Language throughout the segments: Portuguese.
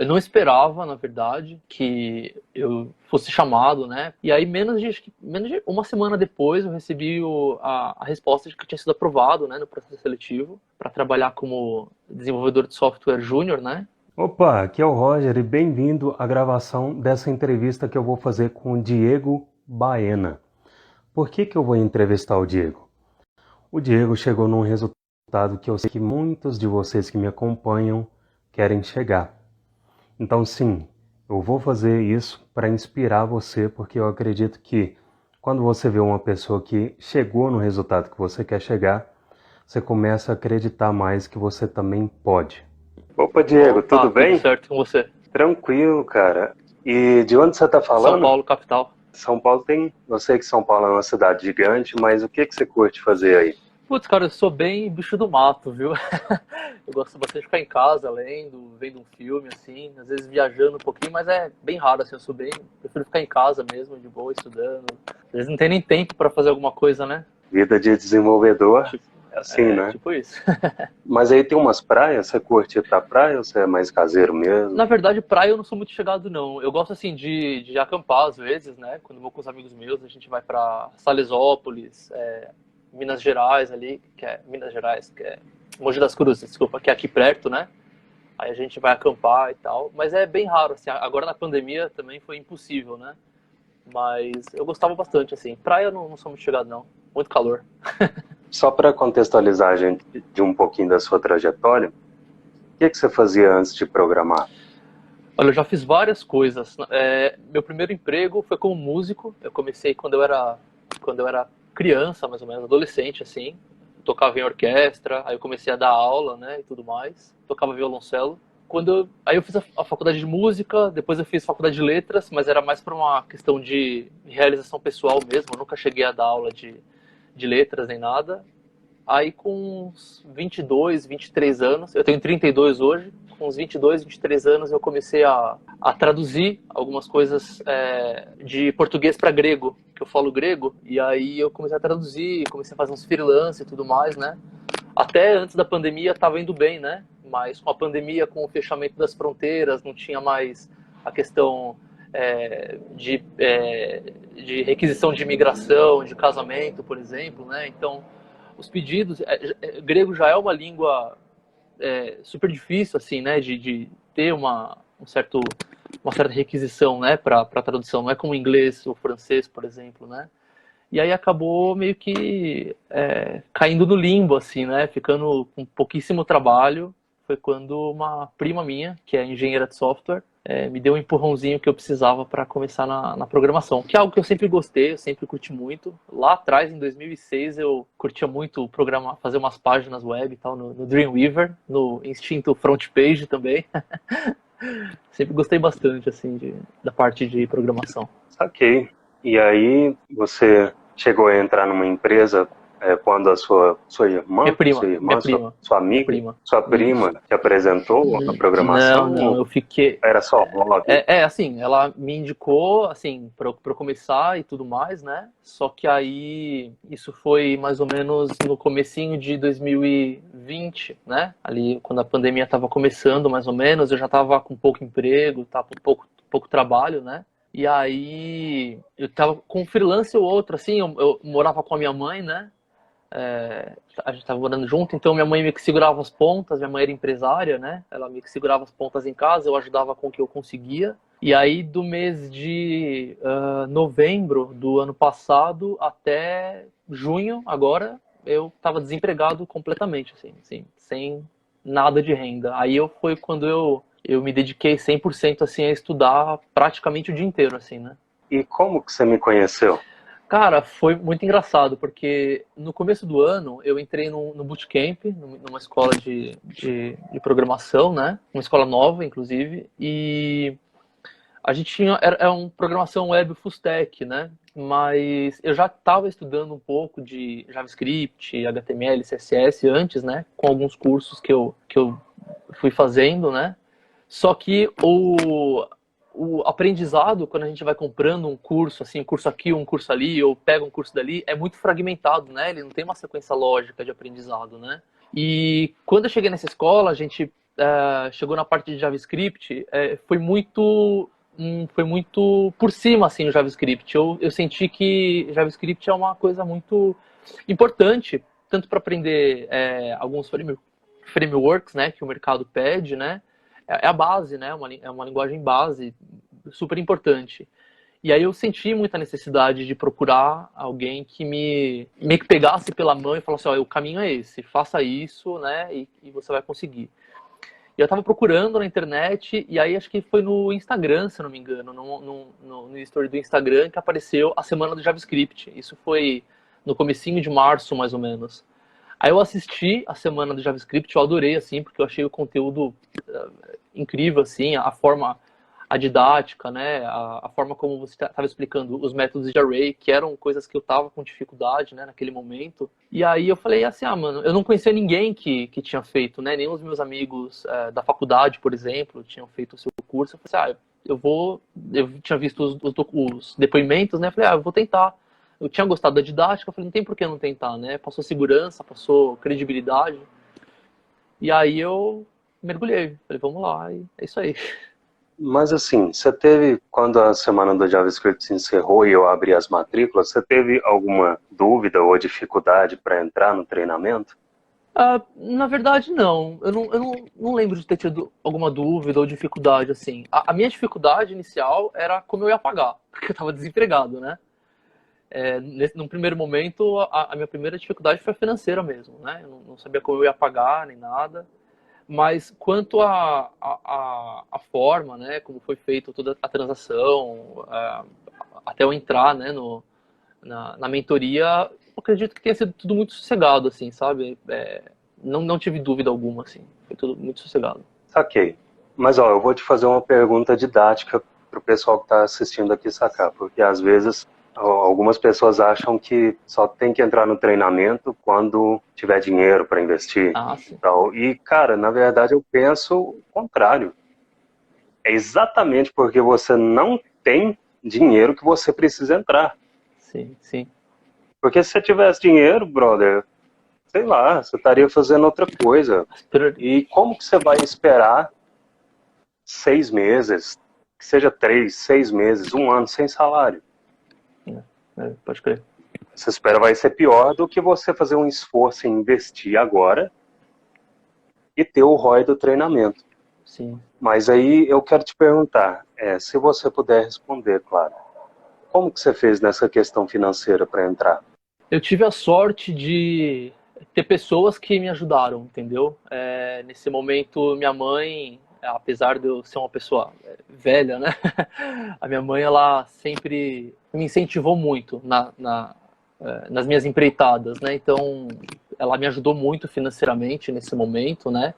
Eu não esperava, na verdade, que eu fosse chamado, né? E aí, menos de uma semana depois, eu recebi a resposta de que eu tinha sido aprovado, né, no processo seletivo para trabalhar como desenvolvedor de software júnior, né? Opa, aqui é o Roger e bem-vindo à gravação dessa entrevista que eu vou fazer com o Diego Baena. Por que eu vou entrevistar o Diego? O Diego chegou num resultado que eu sei que muitos de vocês que me acompanham querem chegar. Então sim, eu vou fazer isso para inspirar você, porque eu acredito que quando você vê uma pessoa que chegou no resultado que você quer chegar, você começa a acreditar mais que você também pode. Opa, Diego, Opa, tudo tudo bem? certo com você? Tranquilo, cara. E de onde você tá São falando? Paulo, capital. São Paulo tem. Eu sei que São Paulo é uma cidade gigante, mas o que você curte fazer aí? Putz, cara, eu sou bem bicho do mato, viu? Eu gosto bastante de ficar em casa, lendo, vendo um filme, assim, às vezes viajando um pouquinho, mas é bem raro, assim, prefiro ficar em casa mesmo, de boa, estudando. Às vezes não tem nem tempo pra fazer alguma coisa, né? Vida de desenvolvedor, Tipo, é assim, né? tipo isso. Mas aí tem umas praias, você curte ir pra praia ou você é mais caseiro Na mesmo? verdade, praia eu não sou muito chegado, não. Eu gosto, assim, de acampar, às vezes, né? Quando eu vou com os amigos meus, a gente vai pra Salesópolis, Minas Gerais ali, que é Mogi das Cruzes, desculpa, que é aqui perto, né? Aí a gente vai acampar e tal, mas é bem raro, assim, agora na pandemia também foi impossível, né? Mas eu gostava bastante, assim. Praia eu não sou muito chegado, não. Muito calor. Só para contextualizar a gente de um pouquinho da sua trajetória, o que você fazia antes de programar? Olha, eu já fiz várias coisas. Meu primeiro emprego foi como músico. Eu comecei quando eu era criança, mais ou menos, adolescente, assim. Tocava em orquestra, aí eu comecei a dar aula, né, e tudo mais. Tocava violoncelo. Aí eu fiz a faculdade de música, depois eu fiz faculdade de letras, mas era mais para uma questão de realização pessoal mesmo. Eu nunca cheguei a dar aula de letras nem nada. Aí com uns 22, 23 anos, eu tenho 32 hoje, com uns 22, 23 anos eu comecei a traduzir algumas coisas de português para grego, que eu falo grego, e aí eu comecei a traduzir, comecei a fazer uns freelance e tudo mais, né? Até antes da pandemia estava indo bem, né? Mas com a pandemia, com o fechamento das fronteiras, não tinha mais a questão de requisição de imigração, de casamento, por exemplo, né? Então os pedidos. Grego já é uma língua super difícil, assim, né? De ter uma certa requisição, né? Para tradução. Não é como o inglês ou francês, por exemplo, né? E aí acabou meio que caindo no limbo, assim, né? Ficando com pouquíssimo trabalho. Foi quando uma prima minha, que é engenheira de software, me deu um empurrãozinho que eu precisava para começar na programação, que é algo que eu sempre gostei, eu sempre curti muito. Lá atrás, em 2006, eu curtia muito programar, fazer umas páginas web e tal, no Dreamweaver, no Instinto Front Page também. Sempre gostei bastante, assim, da parte de programação. Saquei. E aí você chegou a entrar numa empresa quando a Minha prima, sua minha amiga, prima. sua Isso. prima te apresentou a Não, programação não, ou eu fiquei. era só hobby? Assim, ela me indicou, assim, pra eu começar e tudo mais, né? Só que aí, isso foi mais ou menos no comecinho de 2020, né? Ali, quando a pandemia tava começando, mais ou menos, eu já tava com pouco emprego, tava com pouco trabalho, né? E aí, eu tava com um freelance ou outro, assim, eu morava com a minha mãe, né? A gente estava morando junto, então minha mãe meio que segurava as pontas, minha mãe era empresária, né? Ela meio que segurava as pontas em casa, eu ajudava com o que eu conseguia. E aí, do mês de novembro do ano passado até junho, agora, eu estava desempregado completamente, assim, sem nada de renda. Aí foi quando eu me dediquei 100% assim, a estudar praticamente o dia inteiro, assim, né? E como que você me conheceu? Cara, foi muito engraçado, porque no começo do ano eu entrei no bootcamp, numa escola de programação, né? Uma escola nova, inclusive, e a gente tinha. Era uma programação web full stack, né? Mas eu já estava estudando um pouco de JavaScript, HTML, CSS antes, né? Com alguns cursos que eu fui fazendo, né? Só que o aprendizado, quando a gente vai comprando um curso, assim, um curso aqui, um curso ali, ou pega um curso dali, é muito fragmentado, né? Ele não tem uma sequência lógica de aprendizado, né? E quando eu cheguei nessa escola, a gente chegou na parte de JavaScript, foi muito por cima, assim, o JavaScript. Eu senti que JavaScript é uma coisa muito importante, tanto para aprender alguns frameworks, né, que o mercado pede, né, é a base, né, é uma linguagem base super importante. E aí eu senti muita necessidade de procurar alguém que meio que pegasse pela mão e falasse, ó, o caminho é esse, faça isso, né, e você vai conseguir. E eu tava procurando na internet, e aí acho que foi no Instagram, se eu não me engano, no story do Instagram, que apareceu a semana do JavaScript. Isso foi no comecinho de março, mais ou menos. Aí eu assisti a semana do JavaScript, eu adorei, assim, porque eu achei o conteúdo incrível, assim, a didática, né, a forma como você estava explicando os métodos de array, que eram coisas que eu tava com dificuldade, né, naquele momento. E aí eu falei assim, mano, eu não conhecia ninguém que tinha feito, né, nem os meus amigos da faculdade, por exemplo, tinham feito o seu curso. Eu falei assim, eu tinha visto os depoimentos, né, eu falei, eu vou tentar. Eu tinha gostado da didática, eu falei, não tem por que não tentar, né, passou segurança, passou credibilidade. E aí eu mergulhei, falei, vamos lá, e é isso aí. Mas assim, você teve, quando a semana do JavaScript se encerrou e eu abri as matrículas, você teve alguma dúvida ou dificuldade para entrar no treinamento? Na verdade, não. Eu não lembro de ter tido alguma dúvida ou dificuldade, assim. A minha dificuldade inicial era como eu ia pagar, porque eu estava desempregado, né? Num primeiro momento, a minha primeira dificuldade foi financeira mesmo, né? Eu não sabia como eu ia pagar, nem nada. Mas quanto à forma, né, como foi feita toda a transação, até eu entrar, né, na mentoria, eu acredito que tenha sido tudo muito sossegado, assim, sabe? Não tive dúvida alguma, assim. Foi tudo muito sossegado. Saquei. Mas ó, eu vou te fazer uma pergunta didática para o pessoal que está assistindo aqui sacar, porque às vezes algumas pessoas acham que só tem que entrar no treinamento quando tiver dinheiro para investir. Ah, sim. Tal. E, cara, na verdade eu penso o contrário. É exatamente porque você não tem dinheiro que você precisa entrar. Sim, sim. Porque se você tivesse dinheiro, brother, sei lá, você estaria fazendo outra coisa. E como que você vai esperar 6 meses, que seja 3, 6 meses, um ano sem salário? Pode crer. Essa espera vai ser pior do que você fazer um esforço em investir agora e ter o ROI do treinamento. Sim. Mas aí eu quero te perguntar, se você puder responder, claro, como que você fez nessa questão financeira para entrar? Eu tive a sorte de ter pessoas que me ajudaram, entendeu? Nesse momento, minha mãe, apesar de eu ser uma pessoa velha, né? A minha mãe, ela sempre me incentivou muito nas minhas empreitadas, né? Então, ela me ajudou muito financeiramente nesse momento, né?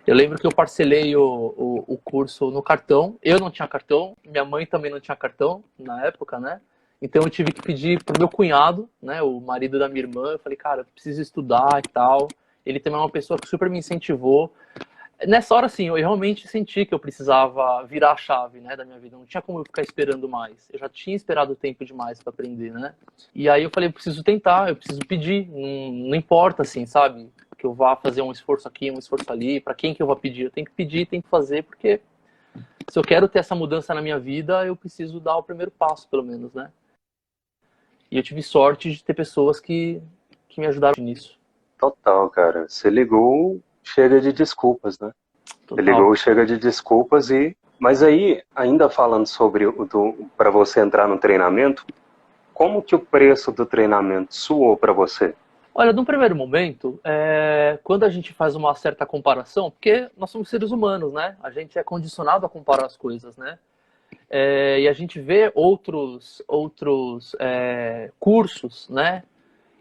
Eu lembro que eu parcelei o curso no cartão. Eu não tinha cartão, minha mãe também não tinha cartão na época, né? Então eu tive que pedir pro meu cunhado, né, o marido da minha irmã. Eu falei, cara, eu preciso estudar e tal. Ele também é uma pessoa que super me incentivou. Nessa hora, sim, eu realmente senti que eu precisava virar a chave, né, da minha vida. Não tinha como eu ficar esperando mais. Eu já tinha esperado tempo demais para aprender, né? E aí eu falei, eu preciso tentar, eu preciso pedir. Não importa, assim, sabe? Que eu vá fazer um esforço aqui, um esforço ali. Para quem que eu vou pedir? Eu tenho que pedir, tenho que fazer, porque se eu quero ter essa mudança na minha vida, eu preciso dar o primeiro passo, pelo menos, né? E eu tive sorte de ter pessoas que me ajudaram nisso. Total, cara. Você ligou, chega de desculpas, né? Você Total. ligou, chega de desculpas e... Mas aí, ainda falando sobre para você entrar no treinamento, como que o preço do treinamento soou para você? Olha, num primeiro momento, quando a gente faz uma certa comparação, porque nós somos seres humanos, né? A gente é condicionado a comparar as coisas, né? E a gente vê outros cursos, né?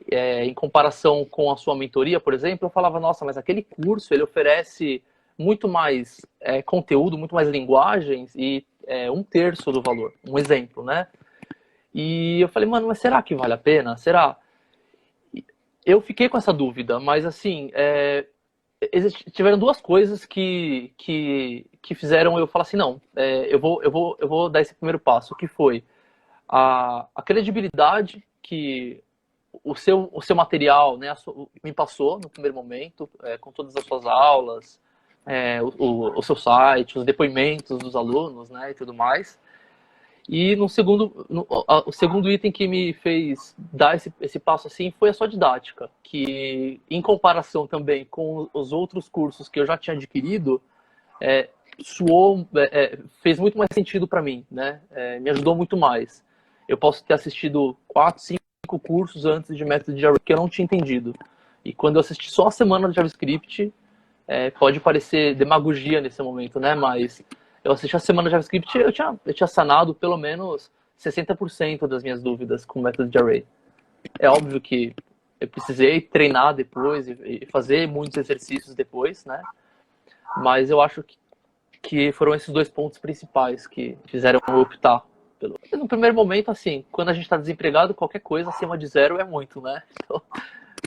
Em comparação com a sua mentoria, por exemplo, eu falava, nossa, mas aquele curso, ele oferece muito mais conteúdo, muito mais linguagens e 1/3 do valor. Um exemplo, né? E eu falei, mano, mas será que vale a pena? Será? Eu fiquei com essa dúvida, mas assim, tiveram duas coisas que fizeram eu falar assim, não, eu vou dar esse primeiro passo, que foi a credibilidade que o seu material, né, me passou no primeiro momento, com todas as suas aulas, o seu site, os depoimentos dos alunos, né, e tudo mais. E o segundo item que me fez dar esse passo assim foi a sua didática, que em comparação também com os outros cursos que eu já tinha adquirido, é, fez muito mais sentido para mim, né? Me ajudou muito mais. Eu posso ter assistido 4, 5 cursos antes de método de JavaScript que eu não tinha entendido. E quando eu assisti só a semana de JavaScript, pode parecer demagogia nesse momento, né? Mas eu assisti a semana de JavaScript, eu tinha sanado pelo menos 60% das minhas dúvidas com o método de array. É óbvio que eu precisei treinar depois e fazer muitos exercícios depois, né? Mas eu acho que foram esses dois pontos principais que fizeram eu optar pelo. No primeiro momento, assim, quando a gente está desempregado, qualquer coisa acima de zero é muito, né? Então,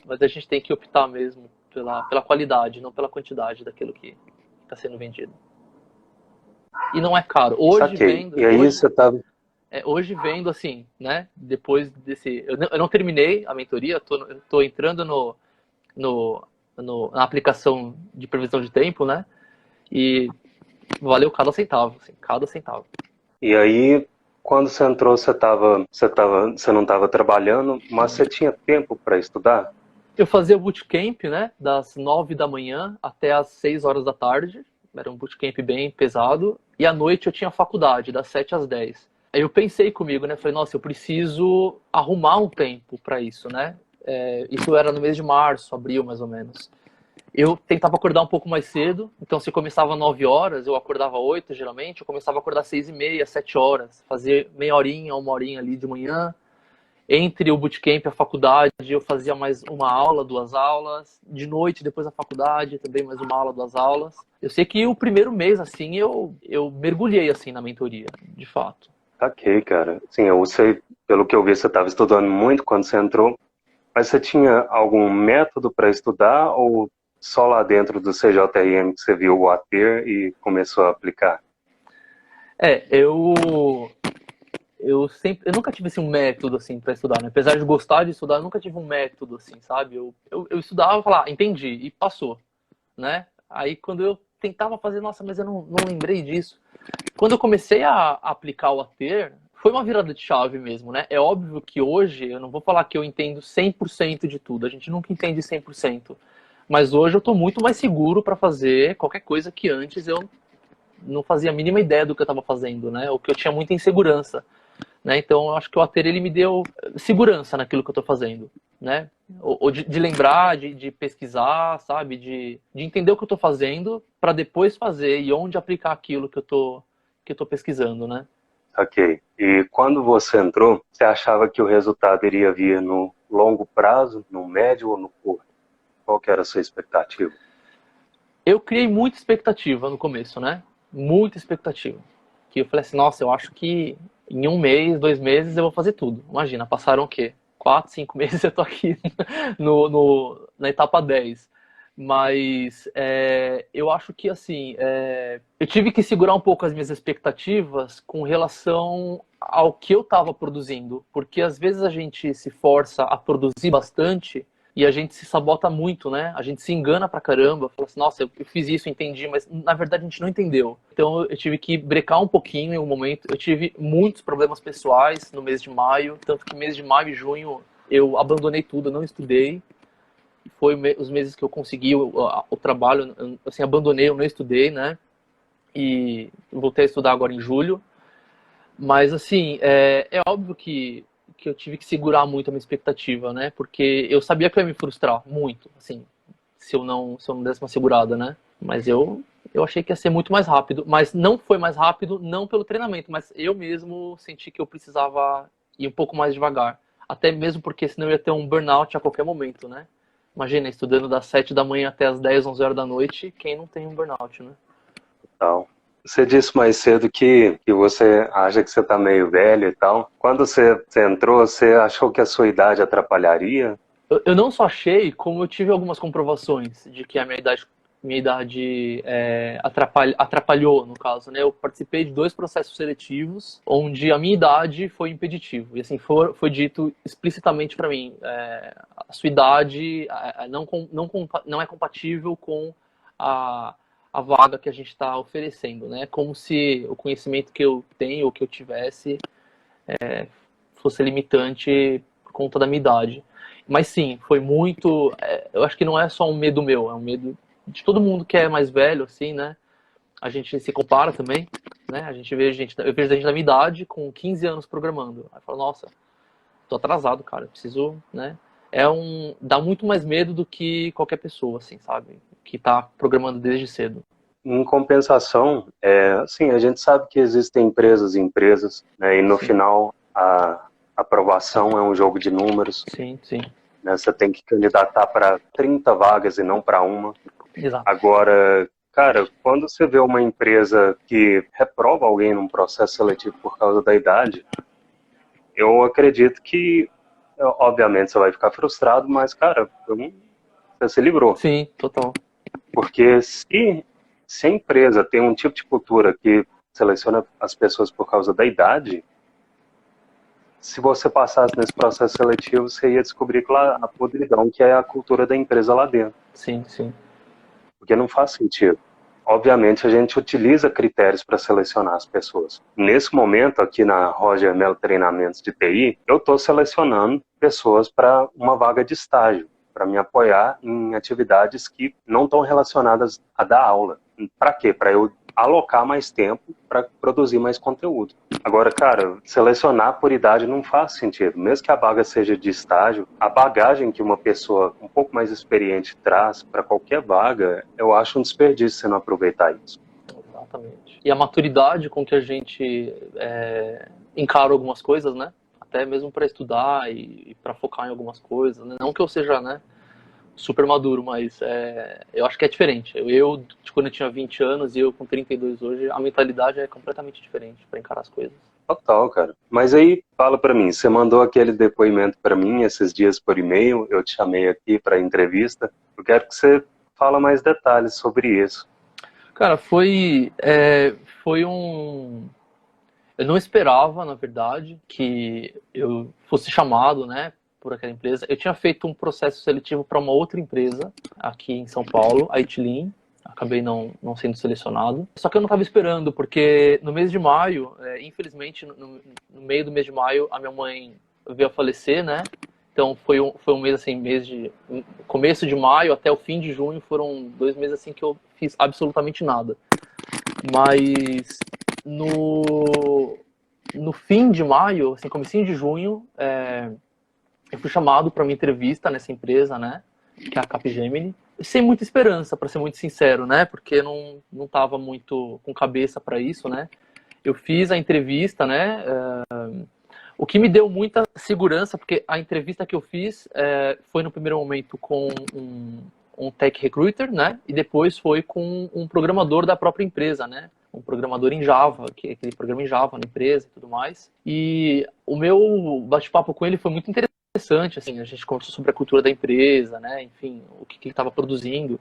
mas a gente tem que optar mesmo pela qualidade, não pela quantidade daquilo que está sendo vendido. E não é caro. Hoje Saquei. vendo, E aí você tava. hoje vendo assim, né? Depois desse, eu não terminei a mentoria, tô entrando no, na aplicação de previsão de tempo, né? E valeu cada centavo, assim, cada centavo. E aí, quando você entrou, você não estava trabalhando, mas você tinha tempo para estudar? Eu fazia o bootcamp, né? Das 9 da manhã até as 6 horas da tarde. Era um bootcamp bem pesado. E à noite eu tinha faculdade, das 7 às 10. Aí eu pensei comigo, né? Falei, nossa, eu preciso arrumar um tempo para isso, né? Isso era no mês de março, abril, mais ou menos. Eu tentava acordar um pouco mais cedo, então se eu começava às 9 horas, eu acordava às 8 geralmente, eu começava a acordar às 6 e meia, 7 horas, fazer meia horinha, uma horinha ali de manhã. Entre o bootcamp e a faculdade, eu fazia mais uma aula, 2 aulas. De noite, depois da faculdade, também mais uma aula, 2 aulas. Eu sei que o primeiro mês, assim, eu mergulhei, assim, na mentoria, de fato. Saquei, cara. Sim, eu sei, pelo que eu vi, você estava estudando muito quando você entrou, mas você tinha algum método para estudar ou só lá dentro do CJRM que você viu o ATER e começou a aplicar? É, eu nunca tive assim, um método assim para estudar, né? Apesar de gostar de estudar, eu nunca tive um método assim, sabe? Eu estudava e falava, entendi, e passou, né? Aí quando eu tentava fazer, nossa, mas eu não lembrei disso. Quando eu comecei a aplicar o ATER, foi uma virada de chave mesmo, né? É óbvio que hoje, eu não vou falar que eu entendo 100% de tudo, a gente nunca entende 100%. Mas hoje eu estou muito mais seguro para fazer qualquer coisa que antes eu não fazia a mínima ideia do que eu estava fazendo, né? Ou que eu tinha muita insegurança, né? Então eu acho que o ATER ele me deu segurança naquilo que eu estou fazendo, né? Ou de lembrar, de pesquisar, sabe? De entender o que eu estou fazendo para depois fazer e onde aplicar aquilo que eu tô pesquisando, né? Ok. E quando você entrou, você achava que o resultado iria vir no longo prazo, no médio ou no curto? Qual que era a sua expectativa? Eu criei muita expectativa no começo, né? Muita expectativa. Que eu falei assim, nossa, eu acho que em um mês, 2 meses eu vou fazer tudo. Imagina, passaram o quê? 4, 5 meses eu tô aqui na etapa 10. Mas eu acho que assim, eu tive que segurar um pouco as minhas expectativas com relação ao que eu estava produzindo. Porque às vezes a gente se força a produzir bastante e a gente se sabota muito, né? A gente se engana pra caramba, fala assim, nossa, eu fiz isso, entendi, mas na verdade a gente não entendeu. Então eu tive que brecar um pouquinho em um momento. Eu tive muitos problemas pessoais no mês de maio, tanto que mês de maio e junho eu abandonei tudo, eu não estudei. Foi os meses que eu consegui o trabalho, assim, abandonei, eu não estudei, né? E voltei a estudar agora em julho. Mas, assim, é óbvio que eu tive que segurar muito a minha expectativa, né? Porque eu sabia que eu ia me frustrar muito, assim, se eu não desse uma segurada, né? Mas eu achei que ia ser muito mais rápido. Mas não foi mais rápido, não pelo treinamento, mas eu mesmo senti que eu precisava ir um pouco mais devagar. Até mesmo porque senão eu ia ter um burnout a qualquer momento, né? Imagina, estudando das 7 da manhã até as 10, 11 horas da noite, quem não tem um burnout, né? Tal. Você disse mais cedo que você acha que você está meio velho e tal. Quando você entrou, você achou que a sua idade atrapalharia? Eu não só achei, como eu tive algumas comprovações de que a minha idade atrapalhou, no caso, né? Eu participei de 2 processos seletivos onde a minha idade foi impeditivo. E assim, foi dito explicitamente para mim, a sua idade não é compatível com a, a vaga que a gente está oferecendo, né? Como se o conhecimento que eu tenho ou que eu tivesse fosse limitante por conta da minha idade. Mas sim, foi muito. Eu acho que não é só um medo meu, é um medo de todo mundo que é mais velho, assim, né? A gente se compara também, né? A gente vê gente, eu vejo gente da minha idade com 15 anos programando. Aí eu falo, nossa, tô atrasado, cara, preciso, né? Dá muito mais medo do que qualquer pessoa, assim, sabe? Que tá programando desde cedo. Em compensação, assim, a gente sabe que existem empresas e empresas, né, e no Sim, final a aprovação é um jogo de números, sim, sim. né, você tem que candidatar para 30 vagas e não para uma. Exato. Agora, cara, quando você vê uma empresa que reprova alguém num processo seletivo por causa da idade, eu acredito que, obviamente, você vai ficar frustrado, mas, cara, você se livrou. Sim, total. Porque se a empresa tem um tipo de cultura que seleciona as pessoas por causa da idade, se você passasse nesse processo seletivo, você ia descobrir que lá a podridão que é a cultura da empresa lá dentro. Sim, sim. Porque não faz sentido. Obviamente, a gente utiliza critérios para selecionar as pessoas. Nesse momento, aqui na Roger Mello Treinamentos de TI, eu estou selecionando pessoas para uma vaga de estágio, para me apoiar em atividades que não estão relacionadas a dar aula. Para quê? Para eu alocar mais tempo para produzir mais conteúdo. Agora, cara, selecionar por idade não faz sentido. Mesmo que a vaga seja de estágio, a bagagem que uma pessoa um pouco mais experiente traz para qualquer vaga, eu acho um desperdício você não aproveitar isso. Exatamente. E a maturidade com que a gente encara algumas coisas, né? Até mesmo para estudar e para focar em algumas coisas. Né? Não que eu seja, né, super maduro, mas eu acho que é diferente. De quando eu tinha 20 anos e eu com 32 hoje, a mentalidade é completamente diferente para encarar as coisas. Total, cara. Mas aí, fala pra mim, você mandou aquele depoimento pra mim esses dias por e-mail, eu te chamei aqui pra entrevista, eu quero que você fala mais detalhes sobre isso. Cara, foi um. Eu não esperava, na verdade, que eu fosse chamado, né, por aquela empresa. Eu tinha feito um processo seletivo para uma outra empresa aqui em São Paulo, a Itlin. Acabei não sendo selecionado. Só que eu não estava esperando, porque no mês de maio, infelizmente, no meio do mês de maio, a minha mãe veio a falecer, né? Então foi um mês assim, começo de maio até o fim de junho foram 2 meses assim que eu fiz absolutamente nada. Mas no, no fim de maio, assim, comecinho de junho, eu fui chamado para uma entrevista nessa empresa, né, que é a Capgemini, sem muita esperança, para ser muito sincero, né, porque não estava muito com cabeça para isso, né. Eu fiz a entrevista, né, o que me deu muita segurança, porque a entrevista que eu fiz foi no primeiro momento com um tech recruiter, né, e depois foi com um programador da própria empresa, né, um programador em Java, que é aquele programa em Java na empresa e tudo mais. E o meu bate-papo com ele foi muito interessante, assim, a gente conversou sobre a cultura da empresa, né, enfim, o que ele estava produzindo.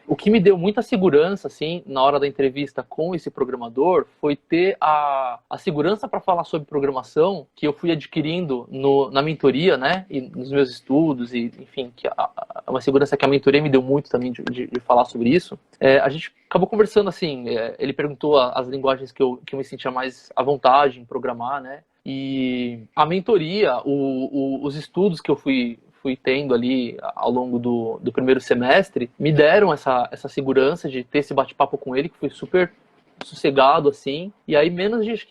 O que me deu muita segurança, assim, na hora da entrevista com esse programador, foi ter a segurança para falar sobre programação que eu fui adquirindo na mentoria, né, e nos meus estudos, e enfim, uma segurança que a mentoria me deu muito também de falar sobre isso. A gente acabou conversando, assim, ele perguntou as linguagens que eu me sentia mais à vontade em programar, né, e a mentoria, os estudos que eu fui tendo ali ao longo do primeiro semestre, me deram essa segurança de ter esse bate-papo com ele, que foi super sossegado, assim. E aí, menos de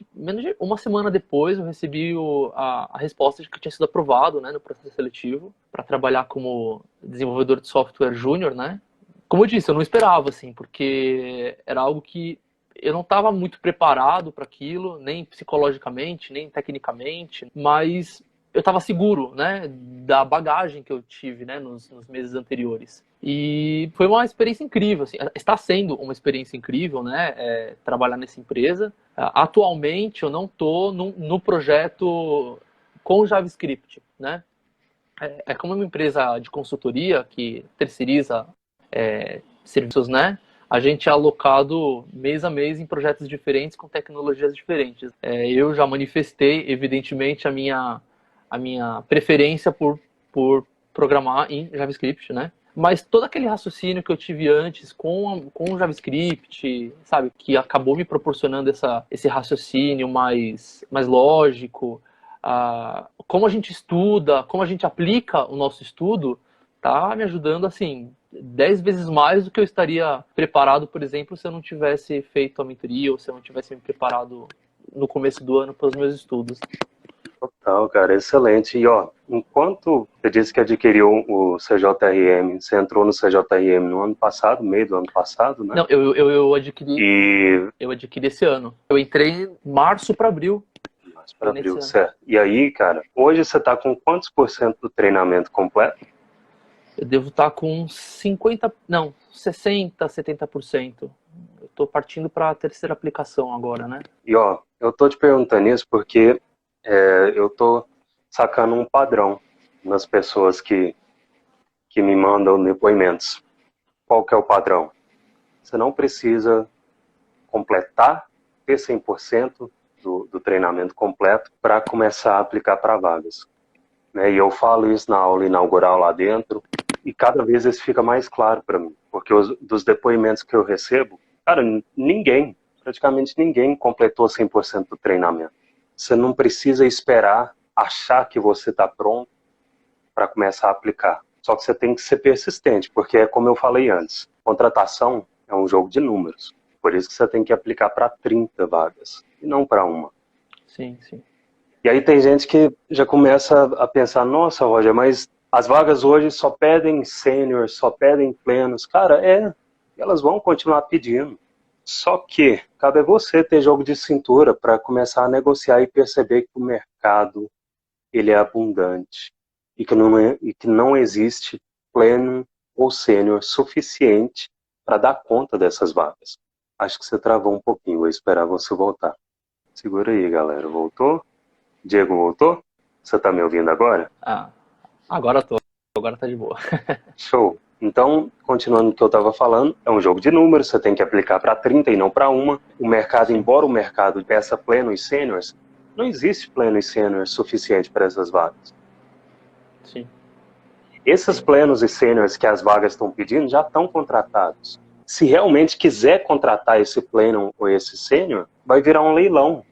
uma semana depois, eu recebi a resposta de que tinha sido aprovado, né, no processo seletivo, para trabalhar como desenvolvedor de software júnior, né. Como eu disse, eu não esperava, assim, porque era algo que eu não estava muito preparado para aquilo, nem psicologicamente, nem tecnicamente, mas eu estava seguro, né, da bagagem que eu tive, né, nos meses anteriores. E foi uma experiência incrível, assim, está sendo uma experiência incrível, né, trabalhar nessa empresa. Atualmente eu não estou no projeto com JavaScript, né. É como uma empresa de consultoria que terceiriza serviços, né? A gente é alocado mês a mês em projetos diferentes com tecnologias diferentes. Eu já manifestei, evidentemente, a minha preferência por programar em JavaScript, né? Mas todo aquele raciocínio que eu tive antes com o JavaScript, sabe, que acabou me proporcionando esse raciocínio mais lógico, como a gente estuda, como a gente aplica o nosso estudo, tá me ajudando, assim, 10 vezes mais do que eu estaria preparado, por exemplo, se eu não tivesse feito a mentoria ou se eu não tivesse me preparado no começo do ano para os meus estudos. Total, cara, excelente. E ó, enquanto você disse que adquiriu o CJRM, você entrou no CJRM no ano passado, meio do ano passado, né? Não, eu adquiri esse ano. Eu entrei em março para abril. Para abril, certo. E aí, cara, hoje você tá com quantos por cento do treinamento completo? Eu devo estar com 60, 70%. Eu tô partindo para a terceira aplicação agora, né? E ó, eu tô te perguntando isso porque eu tô sacando um padrão nas pessoas que me mandam depoimentos. Qual que é o padrão? Você não precisa completar, ter 100% do treinamento completo para começar a aplicar para vagas. Né? E eu falo isso na aula inaugural lá dentro, e cada vez isso fica mais claro para mim, porque dos depoimentos que eu recebo, cara, praticamente ninguém completou 100% do treinamento. Você não precisa esperar achar que você está pronto para começar a aplicar. Só que você tem que ser persistente, porque é como eu falei antes, contratação é um jogo de números. Por isso que você tem que aplicar para 30 vagas, e não para uma. Sim, sim. E aí tem gente que já começa a pensar, nossa, Roger, mas as vagas hoje só pedem sênior, só pedem plenos. Cara, elas vão continuar pedindo. Só que cabe a você ter jogo de cintura para começar a negociar e perceber que o mercado ele é abundante e que não existe pleno ou sênior suficiente para dar conta dessas vagas. Acho que você travou um pouquinho, vou esperar você voltar. Segura aí, galera. Voltou? Diego, voltou? Você tá me ouvindo agora? Agora tô. Agora tá de boa. Show. Então, continuando o que eu estava falando, é um jogo de números, você tem que aplicar para 30 e não para uma. O mercado, sim, embora o mercado peça pleno e sêniors, não existe pleno e sênior suficiente para essas vagas. Sim. Esses plenos e sêniors que as vagas estão pedindo já estão contratados. Se realmente quiser contratar esse pleno ou esse sênior, vai virar um leilão.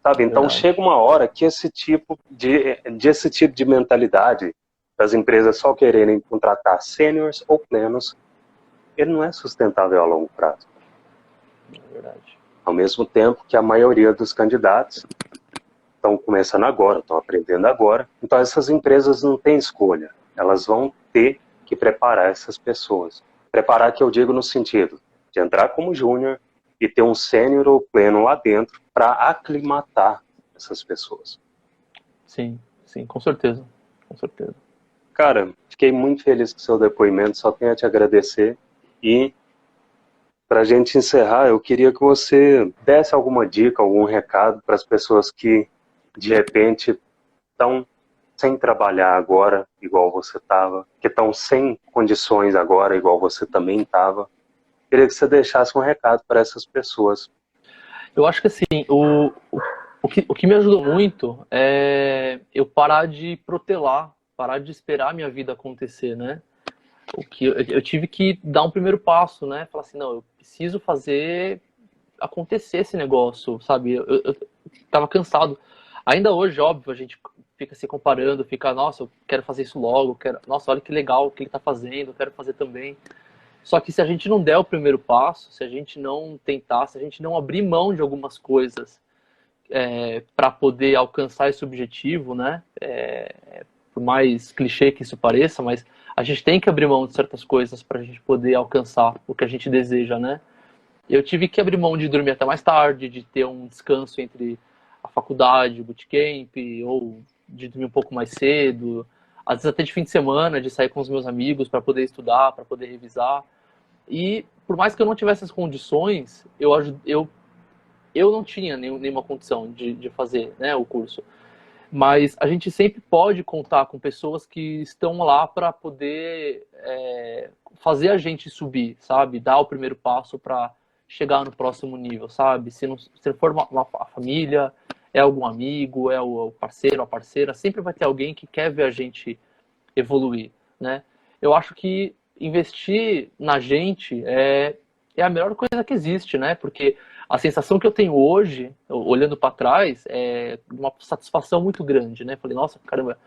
Sabe? Então verdade, chega uma hora que esse tipo de mentalidade das empresas só quererem contratar sêniors ou plenos, ele não é sustentável a longo prazo. É verdade. Ao mesmo tempo que a maioria dos candidatos estão começando agora, estão aprendendo agora, então essas empresas não têm escolha, elas vão ter que preparar essas pessoas. Preparar que eu digo no sentido de entrar como júnior e ter um sênior ou pleno lá dentro para aclimatar essas pessoas. Sim, sim, com certeza, com certeza. Cara, fiquei muito feliz com o seu depoimento, só tenho a te agradecer. E para a gente encerrar, eu queria que você desse alguma dica, algum recado para as pessoas que de repente estão sem trabalhar agora, igual você estava, que estão sem condições agora, igual você também estava. Queria que você deixasse um recado para essas pessoas. Eu acho que assim, o que me ajudou muito é eu parar de protelar, parar de esperar a minha vida acontecer, né? O que eu tive que dar um primeiro passo, né? Falar assim, não, eu preciso fazer acontecer esse negócio, sabe? Eu tava cansado. Ainda hoje, óbvio, a gente fica se comparando, fica, nossa, eu quero fazer isso logo, nossa, olha que legal o que ele tá fazendo, eu quero fazer também. Só que se a gente não der o primeiro passo, se a gente não tentar, se a gente não abrir mão de algumas coisas para poder alcançar esse objetivo, né? Por mais clichê que isso pareça, mas a gente tem que abrir mão de certas coisas para a gente poder alcançar o que a gente deseja, né? Eu tive que abrir mão de dormir até mais tarde, de ter um descanso entre a faculdade, o bootcamp, ou de dormir um pouco mais cedo, às vezes até de fim de semana, de sair com os meus amigos para poder estudar, para poder revisar. E por mais que eu não tivesse as condições, eu não tinha nenhuma condição de fazer, né, o curso. Mas a gente sempre pode contar com pessoas que estão lá para poder fazer a gente subir, sabe? Dar o primeiro passo para chegar no próximo nível, sabe? Se não for a família, é algum amigo, é o parceiro, a parceira, sempre vai ter alguém que quer ver a gente evoluir, né? Eu acho que investir na gente é a melhor coisa que existe, né? Porque a sensação que eu tenho hoje, olhando para trás, é uma satisfação muito grande, né? Falei, nossa, caramba,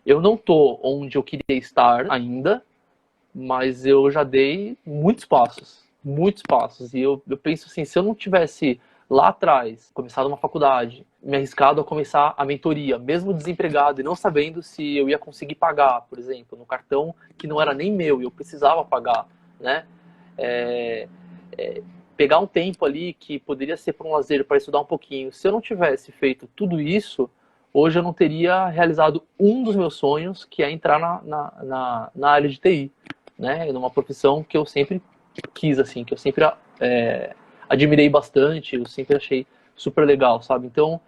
eu não tô onde eu queria estar ainda, mas eu já dei muitos passos, muitos passos. E eu penso assim, se eu não tivesse lá atrás começado uma faculdade, me arriscado a começar a mentoria, mesmo desempregado e não sabendo se eu ia conseguir pagar, por exemplo, no cartão que não era nem meu e eu precisava pagar, né? É, pegar um tempo ali que poderia ser para um lazer, para estudar um pouquinho. Se eu não tivesse feito tudo isso, hoje eu não teria realizado um dos meus sonhos, que é entrar na área de TI, né? Numa profissão que eu sempre quis, assim, que eu sempre admirei bastante, eu sempre achei super legal, sabe? Então,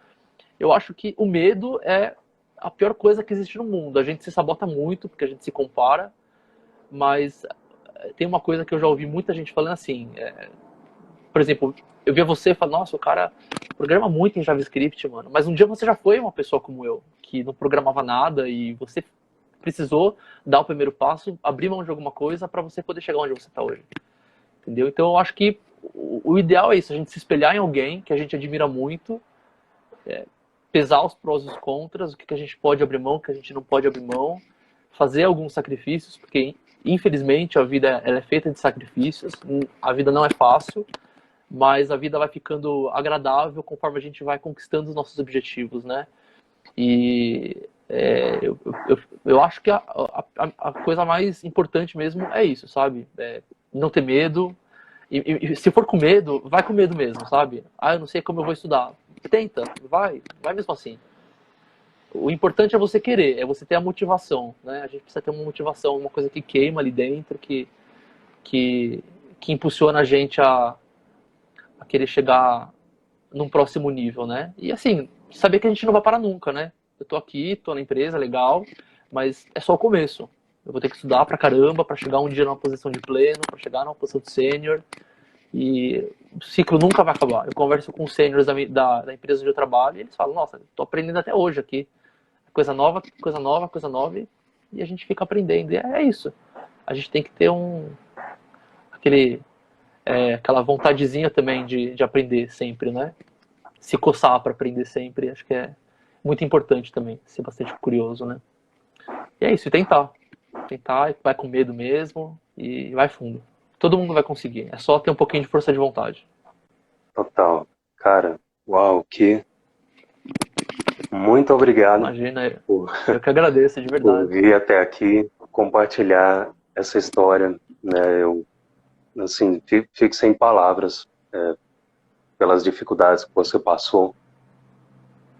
eu acho que o medo é a pior coisa que existe no mundo. A gente se sabota muito, porque a gente se compara, mas tem uma coisa que eu já ouvi muita gente falando assim, por exemplo, eu via você e falava, nossa, o cara programa muito em JavaScript, mano. Mas um dia você já foi uma pessoa como eu, que não programava nada e você precisou dar o primeiro passo, abrir mão de alguma coisa para você poder chegar onde você está hoje. Entendeu? Então eu acho que o ideal é isso, a gente se espelhar em alguém que a gente admira muito, pesar os prós e os contras, o que a gente pode abrir mão, o que a gente não pode abrir mão, fazer alguns sacrifícios, porque infelizmente a vida ela é feita de sacrifícios, a vida não é fácil, mas a vida vai ficando agradável conforme a gente vai conquistando os nossos objetivos, né? E eu acho que a coisa mais importante mesmo é isso, sabe? Não ter medo. E se for com medo, vai com medo mesmo, sabe? Ah, eu não sei como eu vou estudar. Tenta, vai mesmo assim. O importante é você querer, é você ter a motivação, né? A gente precisa ter uma motivação, uma coisa que queima ali dentro, que impulsiona a gente a querer chegar num próximo nível, né? E assim, saber que a gente não vai parar nunca, né? Eu tô aqui, tô na empresa, legal, mas é só o começo. Eu vou ter que estudar pra caramba pra chegar um dia numa posição de pleno, pra chegar numa posição de sênior. E o ciclo nunca vai acabar. Eu converso com os sêniors da empresa onde eu trabalho e eles falam, nossa, tô aprendendo até hoje aqui. Coisa nova, coisa nova, coisa nova. E a gente fica aprendendo. E é isso. A gente tem que ter aquela vontadezinha também de aprender sempre, né? Se coçar para aprender sempre, acho que é muito importante também, ser bastante curioso, né? E é isso, e tentar. Tentar, vai com medo mesmo e vai fundo. Todo mundo vai conseguir, é só ter um pouquinho de força de vontade. Total. Cara, uau, que muito obrigado Imagina, por, eu que agradeço, de por verdade. vir até aqui, compartilhar essa história, né? Eu, assim, fico sem palavras pelas dificuldades que você passou,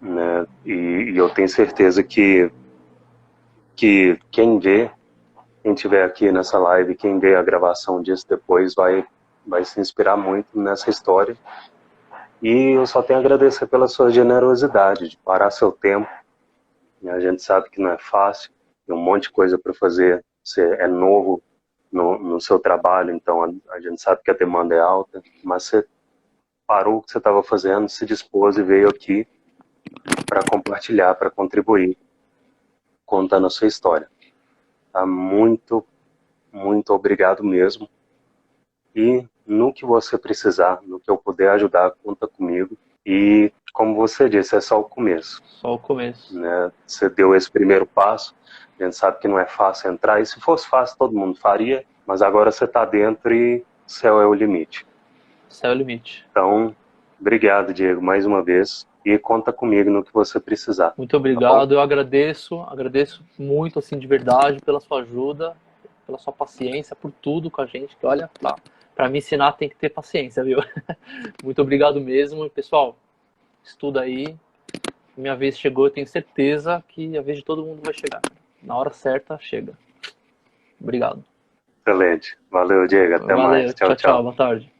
né? E eu tenho certeza que quem estiver aqui nessa live, quem vê a gravação disso depois, vai se inspirar muito nessa história. E eu só tenho a agradecer pela sua generosidade, de parar seu tempo. A gente sabe que não é fácil, tem um monte de coisa para fazer, você é novo no seu trabalho, então a gente sabe que a demanda é alta, mas você parou o que você estava fazendo, se dispôs e veio aqui para compartilhar, para contribuir, contando a sua história. Tá? Muito, muito obrigado mesmo. E no que você precisar, no que eu puder ajudar, conta comigo. E como você disse, é só o começo. Só o começo. Né? Você deu esse primeiro passo, a gente sabe que não é fácil entrar, e se fosse fácil todo mundo faria, mas agora você está dentro e o céu é o limite. Céu é o limite. Então, obrigado, Diego, mais uma vez, e conta comigo no que você precisar. Muito obrigado, eu agradeço muito, assim, de verdade, pela sua ajuda, pela sua paciência, por tudo com a gente, que olha, para me ensinar tem que ter paciência, viu? Muito obrigado mesmo, e pessoal, estuda aí, minha vez chegou, eu tenho certeza que a vez de todo mundo vai chegar, na hora certa, chega. Obrigado. Excelente, valeu, Diego, até mais, Valeu, tchau, tchau, tchau. boa tarde.